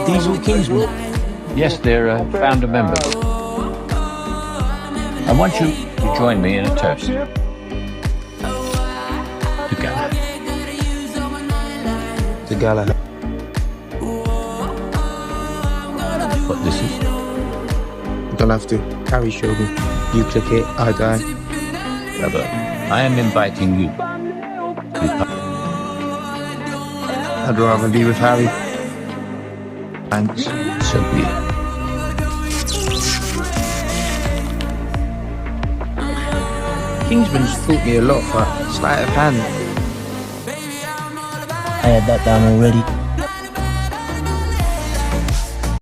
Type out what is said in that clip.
These all Kingsmen? Yes, they're founder members. I want you to join me in a toast. Together. Together. What this is? You don't have to. Harry showed me. You click it, I die. Brother, I am inviting you. I'd rather be with Harry. Thanks, so be it. Kingsman's taught me a lot, but sleight of hand. I had that down already.